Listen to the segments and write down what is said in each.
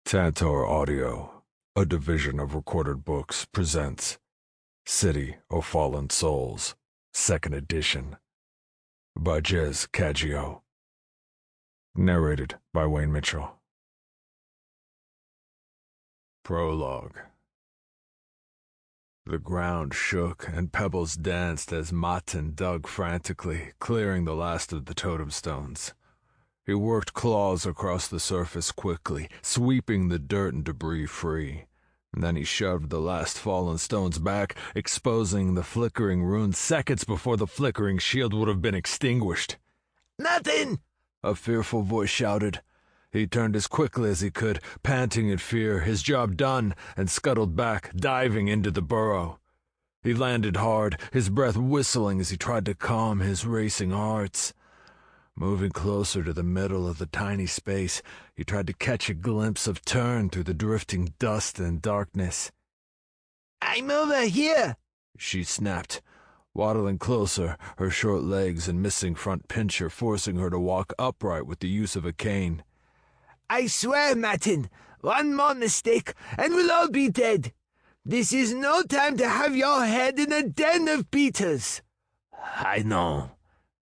Tantor Audio, a division of Recorded Books, presents City of Fallen Souls, 2nd edition, by Jez Cajiao. Narrated by Wayne Mitchell. Prologue. The ground shook and pebbles danced as Martin dug frantically, clearing the last of the totem stones. He worked claws across the surface quickly, sweeping the dirt and debris free. And then he shoved the last fallen stones back, exposing the flickering runes seconds before the flickering shield would have been extinguished. "Nothing!" a fearful voice shouted. He turned as quickly as he could, panting in fear, his job done, and scuttled back, diving into the burrow. He landed hard, his breath whistling as he tried to calm his racing hearts. Moving closer to the middle of the tiny space, he tried to catch a glimpse of Turn through the drifting dust and darkness. "I'm over here," she snapped, waddling closer, her short legs and missing front pincher forcing her to walk upright with the use of a cane. "I swear, Martin, one more mistake and we'll all be dead. This is no time to have your head in a den of beaters." "I know,"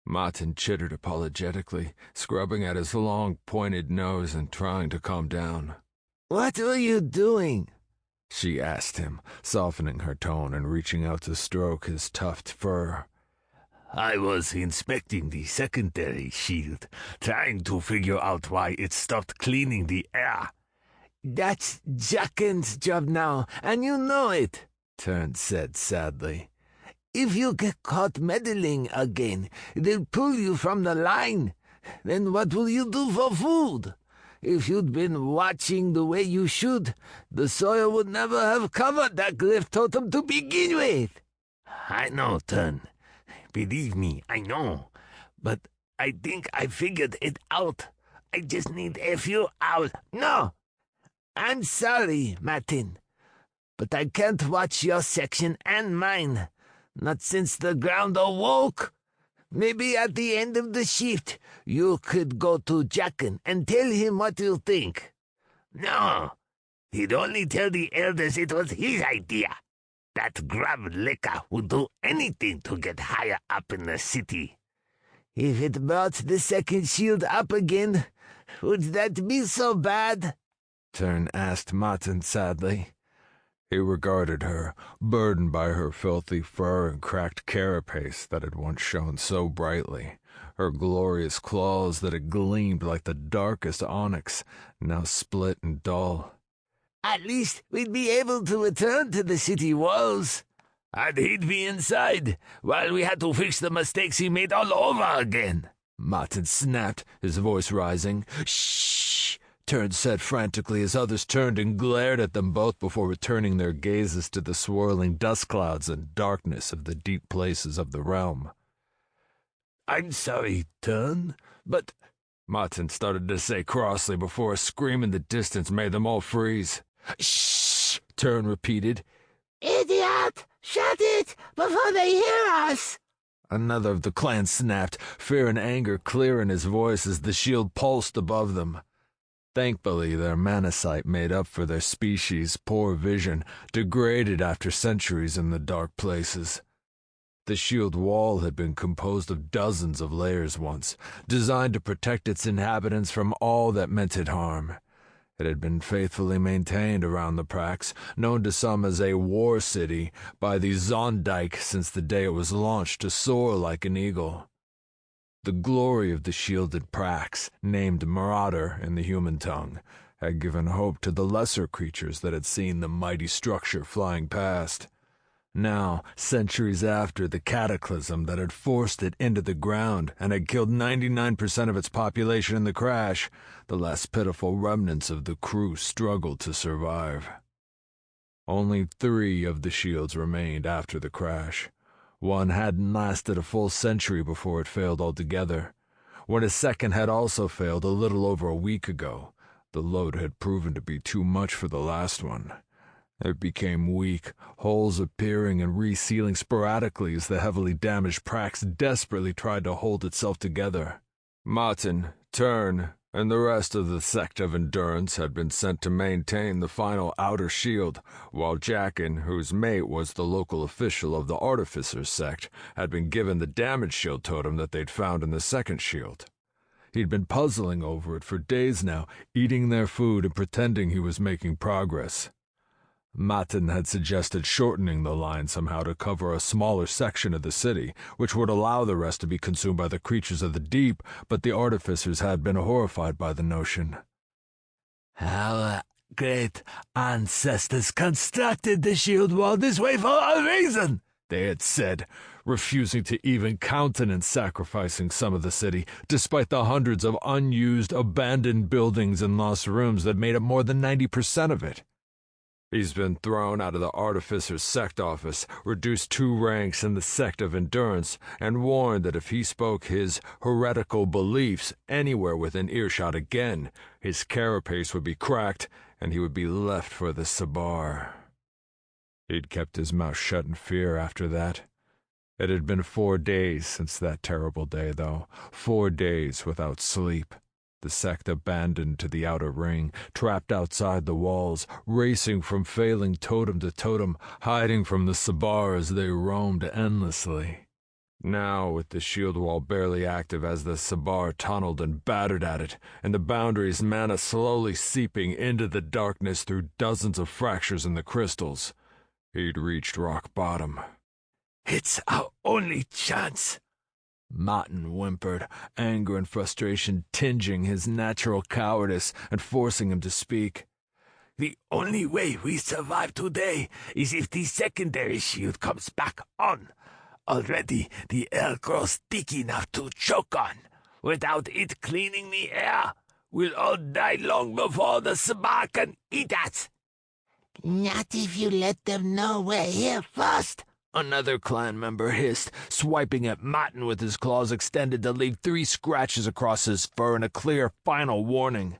Martin chittered apologetically, scrubbing at his long, pointed nose and trying to calm down. "What were you doing?" she asked him, softening her tone and reaching out to stroke his tufted fur. "I was inspecting the secondary shield, trying to figure out why it stopped cleaning the air." "That's Jacken's job now, and you know it," Turn said sadly. "If you get caught meddling again, they'll pull you from the line. Then what will you do for food? If you'd been watching the way you should, the soil would never have covered that glyph totem to begin with." "I know, Turn. Believe me, I know. But I think I figured it out. I just need a few hours." "No! I'm sorry, Martin, but I can't watch your section and mine. Not since the ground awoke. Maybe at the end of the shift, you could go to Jacken and tell him what you think." "No, he'd only tell the elders it was his idea. That grab liquor would do anything to get higher up in the city." "If it brought the second shield up again, would that be so bad?" Turn asked Martin sadly. He regarded her, burdened by her filthy fur and cracked carapace that had once shone so brightly, her glorious claws that had gleamed like the darkest onyx, now split and dull. "At least we'd be able to return to the city walls." "And he'd be inside, while we had to fix the mistakes he made all over again," Martin snapped, his voice rising. "Shh!" Turn said frantically as others turned and glared at them both before returning their gazes to the swirling dust clouds and darkness of the deep places of the realm. "I'm sorry, Turn, but—" Martin started to say crossly before a scream in the distance made them all freeze. "Shh!" Turn repeated. "Idiot! Shut it before they hear us!" Another of the clan snapped, fear and anger clear in his voice as the shield pulsed above them. Thankfully, their manasight made up for their species' poor vision, degraded after centuries in the dark places. The shield wall had been composed of dozens of layers once, designed to protect its inhabitants from all that meant it harm. It had been faithfully maintained around the Prax, known to some as a war city, by the Zondyke since the day it was launched to soar like an eagle. The glory of the shielded Prax, named Marauder in the human tongue, had given hope to the lesser creatures that had seen the mighty structure flying past. Now, centuries after the cataclysm that had forced it into the ground and had killed 99% of its population in the crash, the last pitiful remnants of the crew struggled to survive. Only 3 of the shields remained after the crash. One hadn't lasted a full century before it failed altogether. When a second had also failed a little over a week ago, the load had proven to be too much for the last one. It became weak, holes appearing and resealing sporadically as the heavily damaged Prax desperately tried to hold itself together. Martin, Turn, and the rest of the sect of endurance had been sent to maintain the final outer shield, while Jackin, whose mate was the local official of the Artificers sect, had been given the damage shield totem that they'd found in the second shield. He'd been puzzling over it for days now, eating their food and pretending he was making progress. Matin had suggested shortening the line somehow to cover a smaller section of the city, which would allow the rest to be consumed by the creatures of the deep, but the artificers had been horrified by the notion. Our great ancestors constructed the shield wall this way for a reason, they had said, refusing to even countenance sacrificing some of the city, despite the hundreds of unused, abandoned buildings and lost rooms that made up more than 90% of it. He's been thrown out of the Artificer's sect office, reduced 2 ranks in the sect of endurance, and warned that if he spoke his heretical beliefs anywhere within earshot again, his carapace would be cracked and he would be left for the Sabar. He'd kept his mouth shut in fear after that. It had been 4 days since that terrible day, though, 4 days without sleep. The sect abandoned to the outer ring, trapped outside the walls, racing from failing totem to totem, hiding from the Sabar as they roamed endlessly. Now, with the shield wall barely active as the Sabar tunneled and battered at it, and the boundary's mana slowly seeping into the darkness through dozens of fractures in the crystals, he'd reached rock bottom. "It's our only chance," Martin whimpered, anger and frustration tinging his natural cowardice and forcing him to speak. "The only way we survive today is if the secondary shield comes back on. Already the air grows thick enough to choke on. Without it cleaning the air, we'll all die long before the Sabar can eat us." "Not if you let them know we're here first," another clan member hissed, swiping at Martin with his claws extended to leave 3 scratches across his fur in a clear final warning.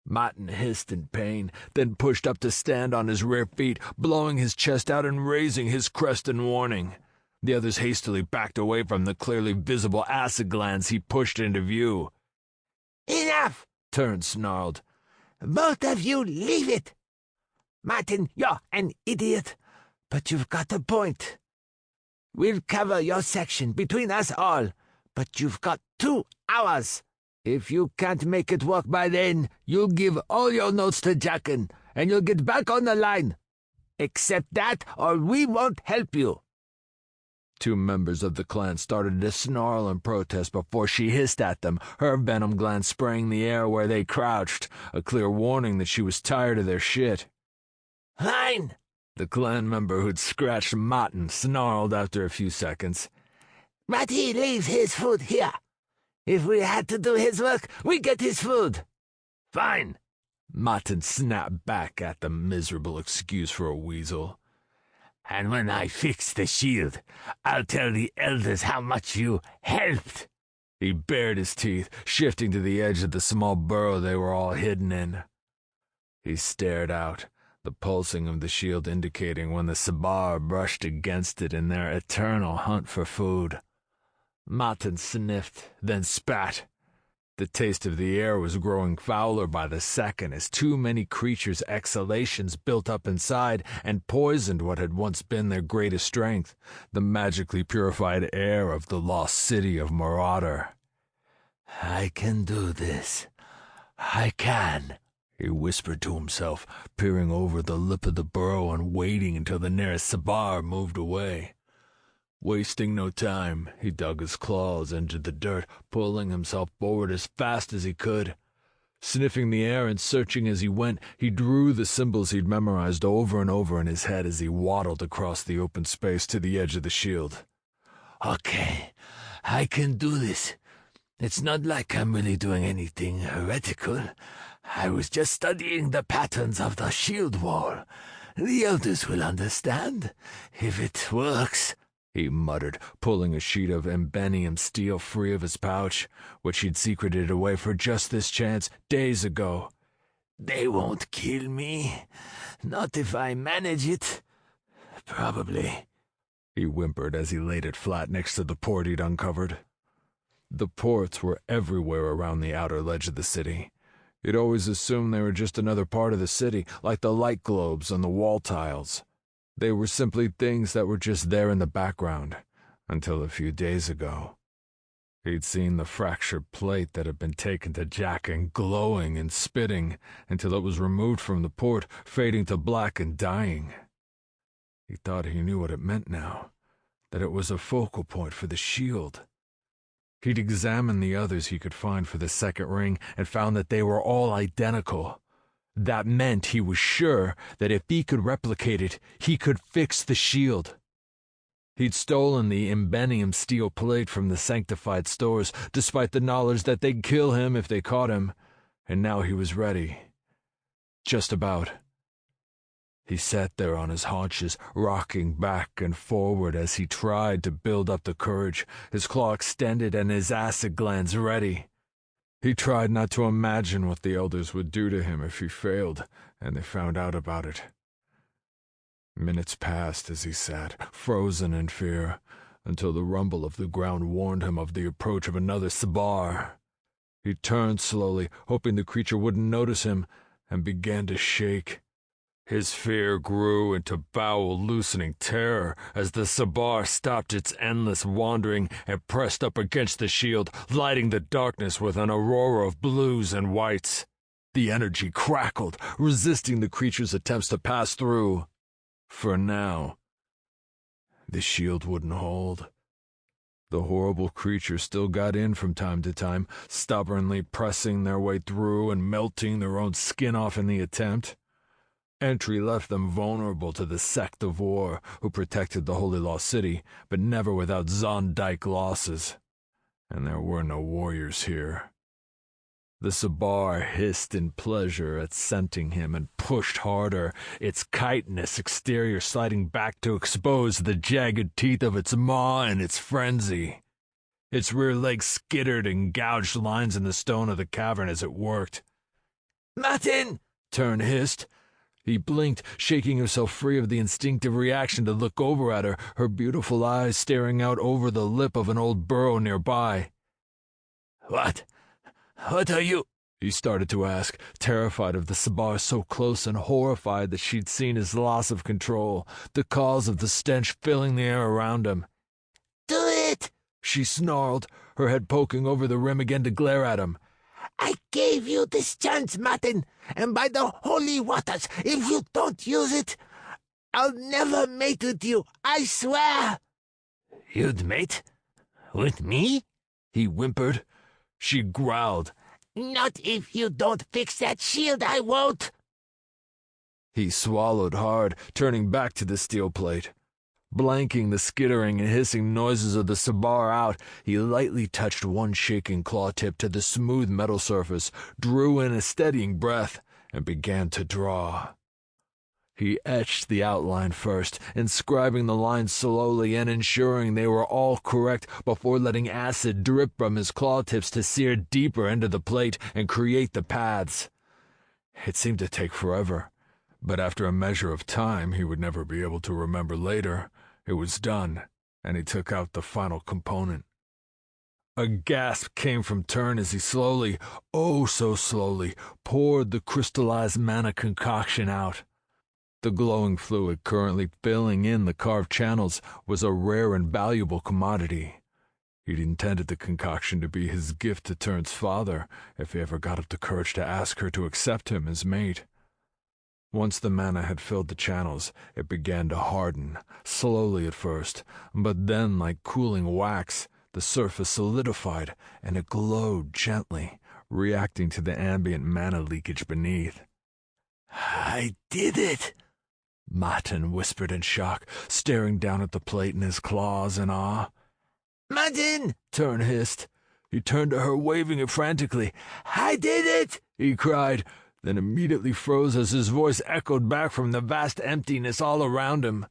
Martin hissed in pain, then pushed up to stand on his rear feet, blowing his chest out and raising his crest in warning. The others hastily backed away from the clearly visible acid glands he pushed into view. "Enough!" Tern snarled. "Both of you leave it! Martin, you're an idiot, but you've got a point. We'll cover your section between us all, but you've got 2 hours. If you can't make it work by then, you'll give all your notes to Jackin, and you'll get back on the line. Accept that, or we won't help you." 2 members of the clan started to snarl and protest before she hissed at them, her venom glands spraying the air where they crouched, a clear warning that she was tired of their shit. "Fine!" The clan member who'd scratched Martin snarled after a few seconds. "But he leaves his food here. If we had to do his work, we get his food." "Fine!" Martin snapped back at the miserable excuse for a weasel. "And when I fix the shield, I'll tell the elders how much you helped." He bared his teeth, shifting to the edge of the small burrow they were all hidden in. He stared out, the pulsing of the shield indicating when the Sabar brushed against it in their eternal hunt for food. Martin sniffed, then spat. The taste of the air was growing fouler by the second as too many creatures' exhalations built up inside and poisoned what had once been their greatest strength, the magically purified air of the lost city of Marauder. "I can do this. I can," he whispered to himself, peering over the lip of the burrow and waiting until the nearest Sabar moved away. Wasting no time, he dug his claws into the dirt, pulling himself forward as fast as he could. Sniffing the air and searching as he went, he drew the symbols he'd memorized over and over in his head as he waddled across the open space to the edge of the shield. "Okay, I can do this. It's not like I'm really doing anything heretical. I was just studying the patterns of the shield wall. The elders will understand, if it works," he muttered, pulling a sheet of embenium steel free of his pouch, which he'd secreted away for just this chance days ago. "They won't kill me. Not if I manage it. Probably," he whimpered as he laid it flat next to the port he'd uncovered. The ports were everywhere around the outer ledge of the city. He'd always assumed they were just another part of the city, like the light globes on the wall tiles. They were simply things that were just there in the background, until a few days ago. He'd seen the fractured plate that had been taken to Jacking glowing and spitting until it was removed from the port, fading to black and dying. He thought he knew what it meant now, that it was a focal point for the shield. He'd examined the others he could find for the second ring and found that they were all identical. That meant he was sure that if he could replicate it, he could fix the shield. He'd stolen the imbenium steel plate from the sanctified stores, despite the knowledge that they'd kill him if they caught him, and now he was ready. Just about. He sat there on his haunches, rocking back and forward as he tried to build up the courage, his claw extended and his acid glands ready. He tried not to imagine what the elders would do to him if he failed, and they found out about it. Minutes passed as he sat, frozen in fear, until the rumble of the ground warned him of the approach of another Sabar. He turned slowly, hoping the creature wouldn't notice him, and began to shake. His fear grew into bowel-loosening terror as the Sabar stopped its endless wandering and pressed up against the shield, lighting the darkness with an aurora of blues and whites. The energy crackled, resisting the creature's attempts to pass through. For now, the shield wouldn't hold. The horrible creature still got in from time to time, stubbornly pressing their way through and melting their own skin off in the attempt. Entry left them vulnerable to the sect of war, who protected the Holy Lost City, but never without Zondyke losses. And there were no warriors here. The Sabar hissed in pleasure at scenting him and pushed harder, its chitinous exterior sliding back to expose the jagged teeth of its maw in its frenzy. Its rear legs skittered and gouged lines in the stone of the cavern as it worked. "Martin!" Tern hissed. He blinked, shaking himself free of the instinctive reaction to look over at her, her beautiful eyes staring out over the lip of an old burrow nearby. What are you—" he started to ask, terrified of the Sabar so close and horrified that she'd seen his loss of control, the cause of the stench filling the air around him. Do it! She snarled, her head poking over the rim again to glare at him. I gave you this chance, Martin, and by the holy waters, if you don't use it, I'll never mate with you, I swear. "You'd mate? With me?" he whimpered. She growled. Not if you don't fix that shield, I won't. He swallowed hard, turning back to the steel plate. Blanking the skittering and hissing noises of the Sabar out, he lightly touched one shaking claw tip to the smooth metal surface, drew in a steadying breath, and began to draw. He etched the outline first, inscribing the lines slowly and ensuring they were all correct before letting acid drip from his claw tips to sear deeper into the plate and create the paths. It seemed to take forever, but after a measure of time he would never be able to remember later, it was done, and he took out the final component. A gasp came from Tern as he slowly, oh so slowly, poured the crystallized mana concoction out. The glowing fluid currently filling in the carved channels was a rare and valuable commodity. He'd intended the concoction to be his gift to Tern's father, if he ever got up the courage to ask her to accept him as mate. Once the mana had filled the channels, it began to harden, slowly at first, but then, like cooling wax, the surface solidified, and it glowed gently, reacting to the ambient mana leakage beneath. "I did it!" Martin whispered in shock, staring down at the plate in his claws in awe. "Martin!" Tern hissed. He turned to her, waving it frantically. "I did it!" he cried, then immediately froze as his voice echoed back from the vast emptiness all around him.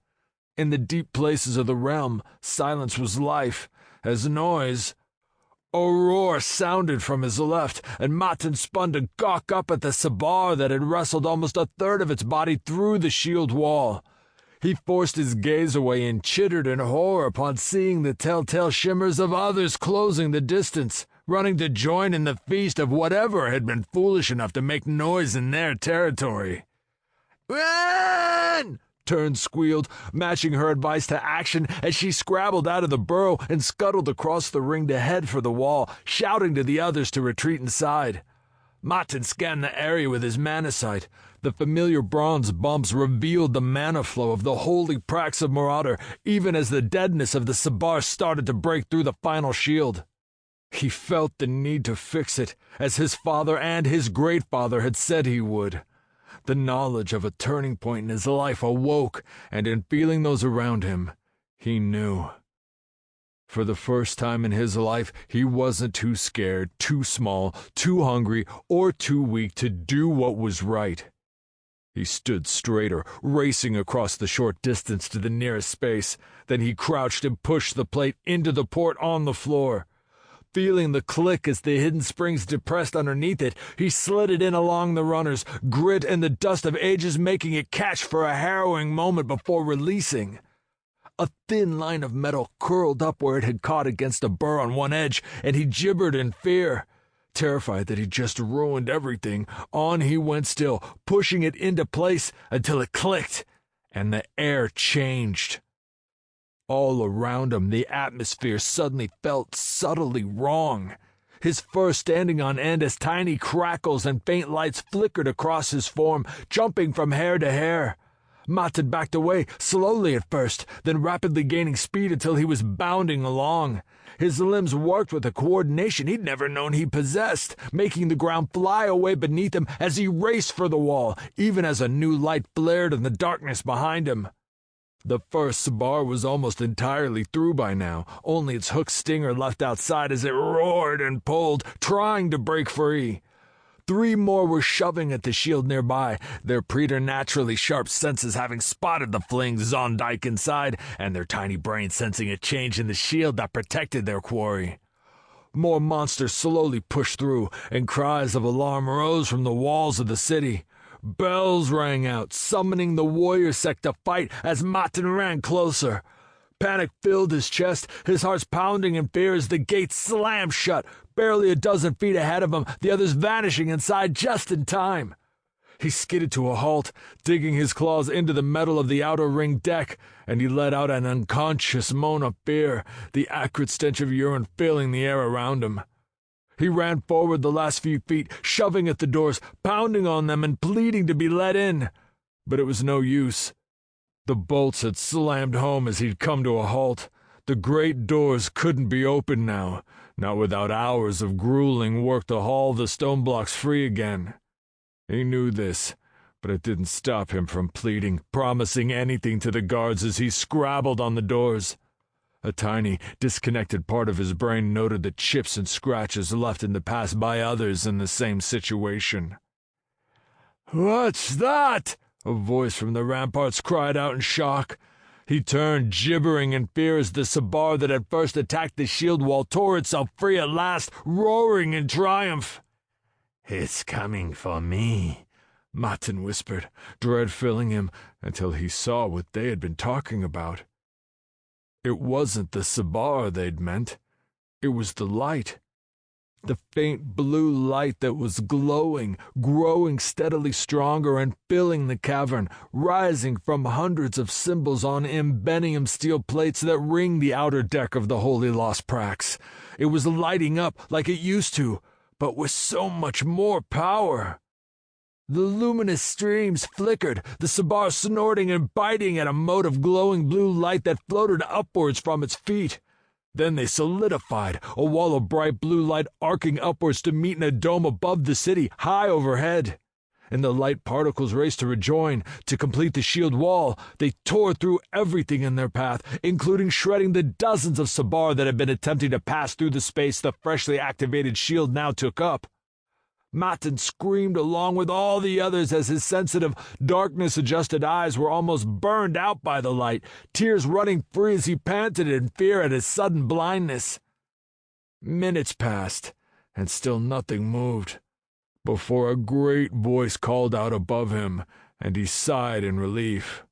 In the deep places of the realm, silence was life, as noise. A roar sounded from his left, and Martin spun to gawk up at the Sabar that had wrestled almost a third of its body through the shield wall. He forced his gaze away and chittered in horror upon seeing the telltale shimmers of others closing the distance, running to join in the feast of whatever had been foolish enough to make noise in their territory. Run! Tern squealed, matching her advice to action as she scrabbled out of the burrow and scuttled across the ring to head for the wall, shouting to the others to retreat inside. Martin scanned the area with his mana sight. The familiar bronze bumps revealed the mana flow of the holy Prax of Marauder, even as the deadness of the Sabar started to break through the final shield. He felt the need to fix it, as his father and his great-father had said he would. The knowledge of a turning point in his life awoke, and in feeling those around him, he knew. For the first time in his life, he wasn't too scared, too small, too hungry, or too weak to do what was right. He stood straighter, racing across the short distance to the nearest space. Then he crouched and pushed the plate into the port on the floor. Feeling the click as the hidden springs depressed underneath it, he slid it in along the runners, grit and the dust of ages making it catch for a harrowing moment before releasing. A thin line of metal curled up where it had caught against a burr on one edge, and he gibbered in fear. Terrified that he'd just ruined everything, on he went still, pushing it into place until it clicked, and the air changed. All around him, the atmosphere suddenly felt subtly wrong. His fur standing on end as tiny crackles and faint lights flickered across his form, jumping from hair to hair. Martin backed away, slowly at first, then rapidly gaining speed until he was bounding along. His limbs worked with a coordination he'd never known he possessed, making the ground fly away beneath him as he raced for the wall, even as a new light flared in the darkness behind him. The first Sabar was almost entirely through by now, only its hook stinger left outside as it roared and pulled, trying to break free. 3 more were shoving at the shield nearby, their preternaturally sharp senses having spotted the fleeing Zondyke inside, and their tiny brains sensing a change in the shield that protected their quarry. More monsters slowly pushed through, and cries of alarm rose from the walls of the city. Bells rang out, summoning the warrior sect to fight as Martin ran closer. Panic filled his chest, his heart's pounding in fear as the gate slammed shut, barely a dozen feet ahead of him, the others vanishing inside just in time. He skidded to a halt, digging his claws into the metal of the outer ring deck, and he let out an unconscious moan of fear, the acrid stench of urine filling the air around him. He ran forward the last few feet, shoving at the doors, pounding on them and pleading to be let in. But it was no use. The bolts had slammed home as he'd come to a halt. The great doors couldn't be opened now, not without hours of grueling work to haul the stone blocks free again. He knew this, but it didn't stop him from pleading, promising anything to the guards as he scrabbled on the doors. A tiny, disconnected part of his brain noted the chips and scratches left in the past by others in the same situation. "What's that?" a voice from the ramparts cried out in shock. He turned, gibbering in fear as the Sabar that had first attacked the shield wall tore itself free at last, roaring in triumph. "It's coming for me," Martin whispered, dread filling him, until he saw what they had been talking about. It wasn't the Sabar they'd meant. It was the light. The faint blue light that was glowing, growing steadily stronger and filling the cavern, rising from hundreds of symbols on imbenium steel plates that ring the outer deck of the Holy Lost Prax. It was lighting up like it used to, but with so much more power. The luminous streams flickered, the Sabar snorting and biting at a mote of glowing blue light that floated upwards from its feet. Then they solidified, a wall of bright blue light arcing upwards to meet in a dome above the city, high overhead. And the light particles raced to rejoin, to complete the shield wall. They tore through everything in their path, including shredding the dozens of Sabar that had been attempting to pass through the space the freshly activated shield now took up. Martin screamed along with all the others as his sensitive, darkness-adjusted eyes were almost burned out by the light, tears running free as he panted in fear at his sudden blindness. Minutes passed, and still nothing moved, before a great voice called out above him, and he sighed in relief.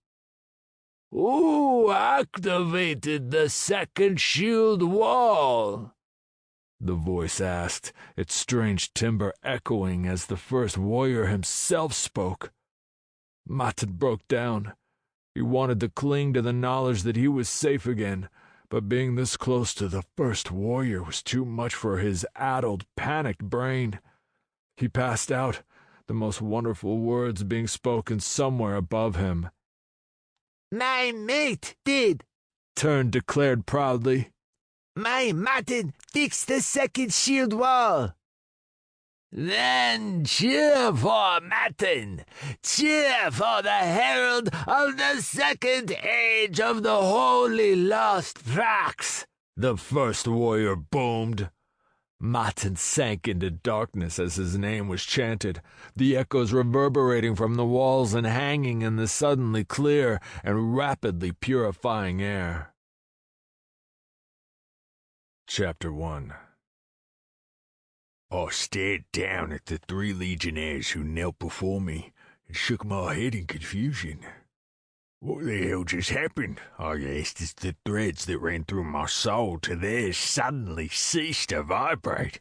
Who activated the second shield wall? The voice asked, its strange timbre echoing as the first warrior himself spoke. Martin broke down. He wanted to cling to the knowledge that he was safe again, but being this close to the first warrior was too much for his addled, panicked brain. He passed out, the most wonderful words being spoken somewhere above him. My mate did, Tern declared proudly. My Martin fixed the second shield wall. Then cheer for Martin! Cheer for the herald of the second age of the holy lost tracks! The first warrior boomed. Martin sank into darkness as his name was chanted, the echoes reverberating from the walls and hanging in the suddenly clear and rapidly purifying air. Chapter 1. I stared down at the 3 legionnaires who knelt before me and shook my head in confusion. What the hell just happened? I asked as the threads that ran through my soul to theirs suddenly ceased to vibrate.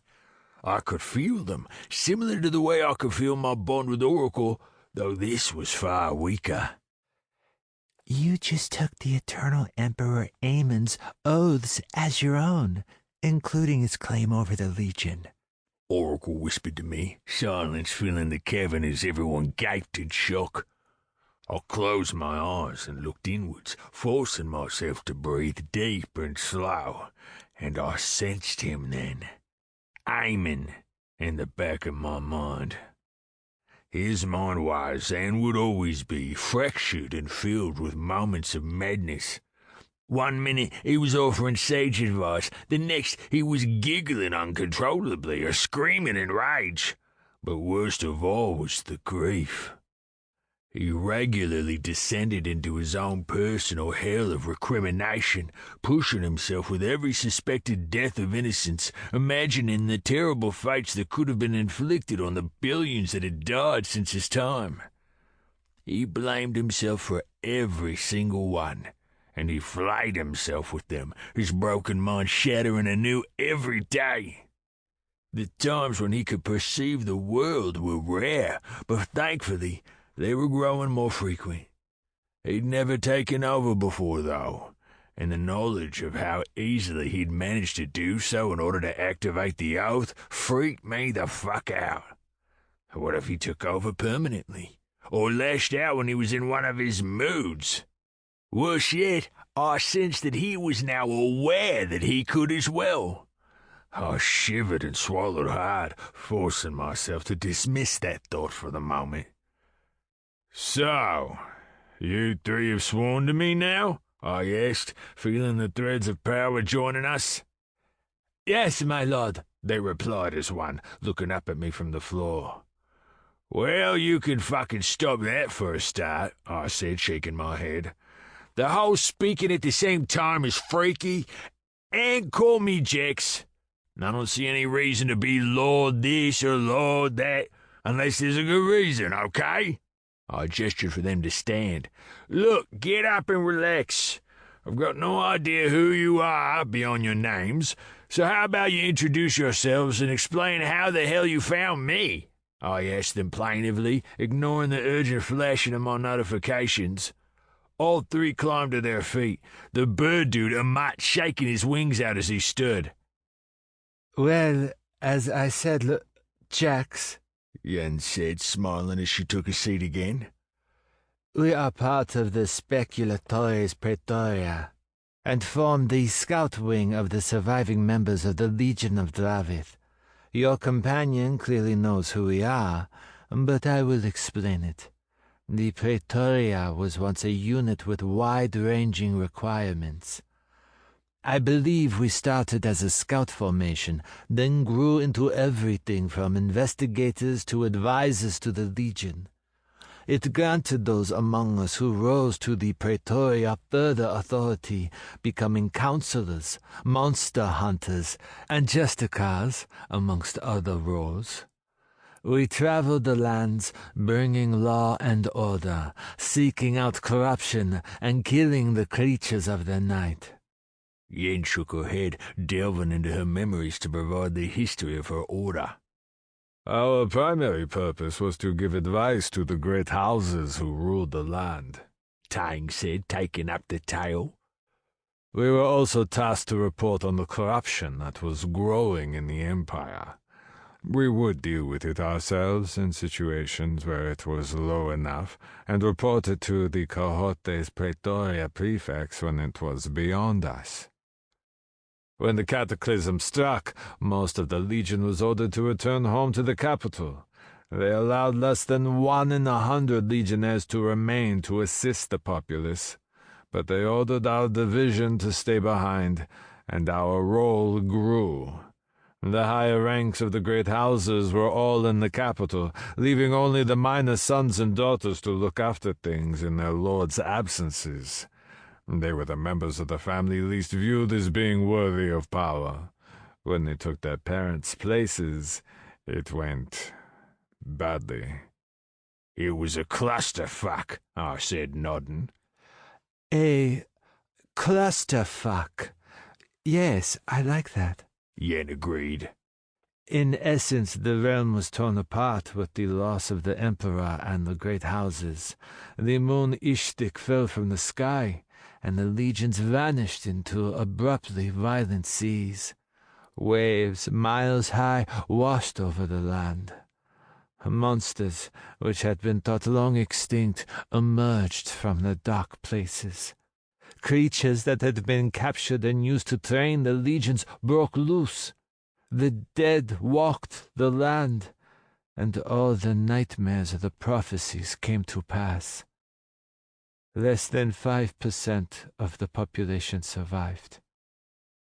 I could feel them, similar to the way I could feel my bond with Oracle, though this was far weaker. You just took the Eternal Emperor Aemon's oaths as your own, including his claim over the Legion. Oracle whispered to me, silence filling the cavern as everyone gaped in shock. I closed my eyes and looked inwards, forcing myself to breathe deep and slow, and I sensed him then, Aemon, in the back of my mind. His mind was, and would always be, fractured and filled with moments of madness. One minute he was offering sage advice, the next he was giggling uncontrollably or screaming in rage. But worst of all was the grief. He regularly descended into his own personal hell of recrimination, pushing himself with every suspected death of innocence, imagining the terrible fates that could have been inflicted on the billions that had died since his time. He blamed himself for every single one, and he flayed himself with them, his broken mind shattering anew every day. The times when he could perceive the world were rare, but thankfully they were growing more frequent. He'd never taken over before, though, and the knowledge of how easily he'd managed to do so in order to activate the oath freaked me the fuck out. What if he took over permanently, or lashed out when he was in one of his moods? Worse yet, I sensed that he was now aware that he could as well. I shivered and swallowed hard, forcing myself to dismiss that thought for the moment. "So, you 3 have sworn to me now?" I asked, feeling the threads of power joining us. Yes, my lord, they replied as one, looking up at me from the floor. Well, you can fucking stop that for a start, I said, shaking my head. The whole speaking at the same time is freaky, and call me Jex. I don't see any reason to be Lord this or Lord that, unless there's a good reason, okay? I gestured for them to stand. Look, get up and relax. I've got no idea who you are beyond your names, so how about you introduce yourselves and explain how the hell you found me? I asked them plaintively, ignoring the urgent flashing of my notifications. All 3 climbed to their feet, the bird dude a mite shaking his wings out as he stood. Well, as I said, Jax, Yen said, smiling as she took a seat again. We are part of the Speculatores Praetoria, and form the scout wing of the surviving members of the Legion of Dravith. Your companion clearly knows who we are, but I will explain it. The Praetoria was once a unit with wide-ranging requirements. I believe we started as a scout formation, then grew into everything from investigators to advisors to the Legion. It granted those among us who rose to the Praetoria further authority, becoming counselors, monster hunters, and justicars, amongst other roles. We traveled the lands, bringing law and order, seeking out corruption, and killing the creatures of the night. Yen shook her head, delving into her memories to provide the history of her order. Our primary purpose was to give advice to the great houses who ruled the land, Tang said, taking up the tale. We were also tasked to report on the corruption that was growing in the empire. We would deal with it ourselves in situations where it was low enough, and report it to the cohortes praetoria prefects when it was beyond us. When the cataclysm struck, most of the legion was ordered to return home to the capital. They allowed less than 1 in 100 legionnaires to remain to assist the populace, but they ordered our division to stay behind, and our role grew. The higher ranks of the great houses were all in the capital, leaving only the minor sons and daughters to look after things in their lords' absences. They were the members of the family least viewed as being worthy of power. When they took their parents' places, it went badly. It was a clusterfuck, I said, nodding. A clusterfuck. Yes, I like that. Yen agreed. In essence, the realm was torn apart with the loss of the emperor and the great houses. The moon Ishtik fell from the sky, and the legions vanished into abruptly violent seas. Waves miles high washed over the land. Monsters, which had been thought long extinct, emerged from the dark places. Creatures that had been captured and used to train the legions broke loose. The dead walked the land, and all the nightmares of the prophecies came to pass. Less than 5% of the population survived.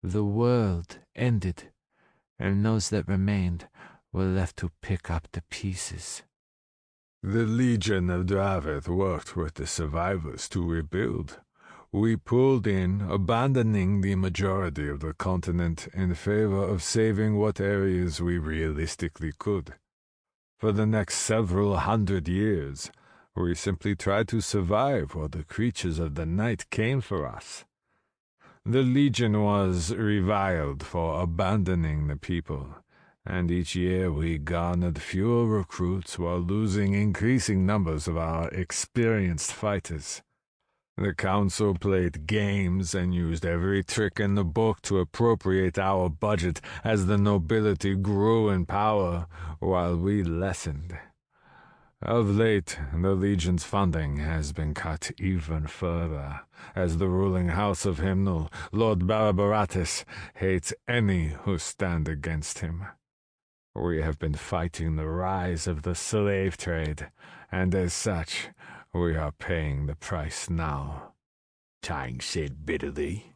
The world ended, and those that remained were left to pick up the pieces. The Legion of Dravith worked with the survivors to rebuild. We pulled in, abandoning the majority of the continent in favor of saving what areas we realistically could. For the next several hundred years, we simply tried to survive while the creatures of the night came for us. The Legion was reviled for abandoning the people, and each year we garnered fewer recruits while losing increasing numbers of our experienced fighters. The council played games and used every trick in the book to appropriate our budget as the nobility grew in power while we lessened. Of late, the Legion's funding has been cut even further, as the ruling house of Himnel, Lord Barabaratis, hates any who stand against him. We have been fighting the rise of the slave trade, and as such, we are paying the price now, Tang said bitterly.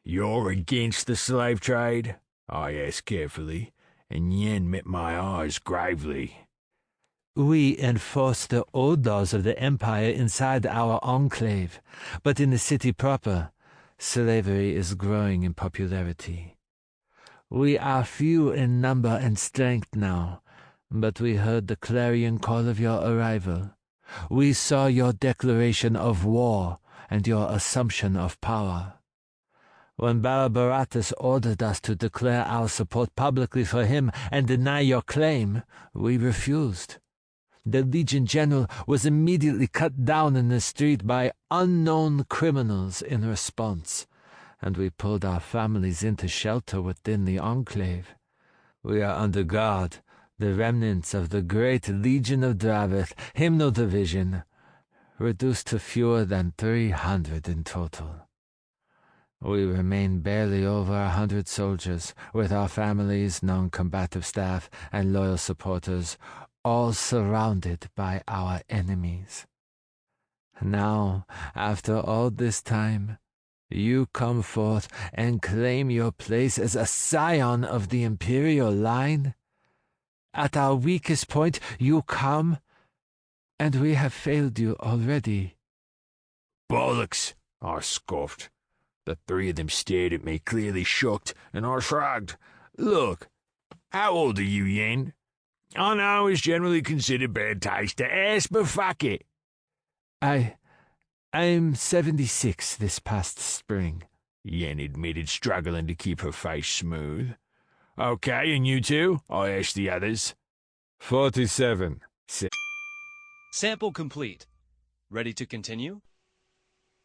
You're against the slave trade? I asked carefully, and Yen met my eyes gravely. We enforce the old laws of the Empire inside our enclave, but in the city proper, slavery is growing in popularity. We are few in number and strength now, but we heard the clarion call of your arrival. We saw your declaration of war and your assumption of power. When Barabaratus ordered us to declare our support publicly for him and deny your claim, we refused. The Legion General was immediately cut down in the street by unknown criminals in response, and we pulled our families into shelter within the enclave. We are under guard, the remnants of the great Legion of Dravith, Himnel Division, reduced to fewer than 300 in total. We remain barely over 100 soldiers, with our families, non-combative staff, and loyal supporters, all surrounded by our enemies. Now, after all this time, you come forth and claim your place as a scion of the imperial line? At our weakest point, you come, and we have failed you already. Bollocks, I scoffed. The three of them stared at me, clearly shocked, and I shrugged. Look, how old are you, Yen? I know it's generally considered bad taste to ask, but fuck it. I'm 76 this past spring. Yen admitted, struggling to keep her face smooth. Okay, and you two? I asked the others. 47. Sample complete. Ready to continue?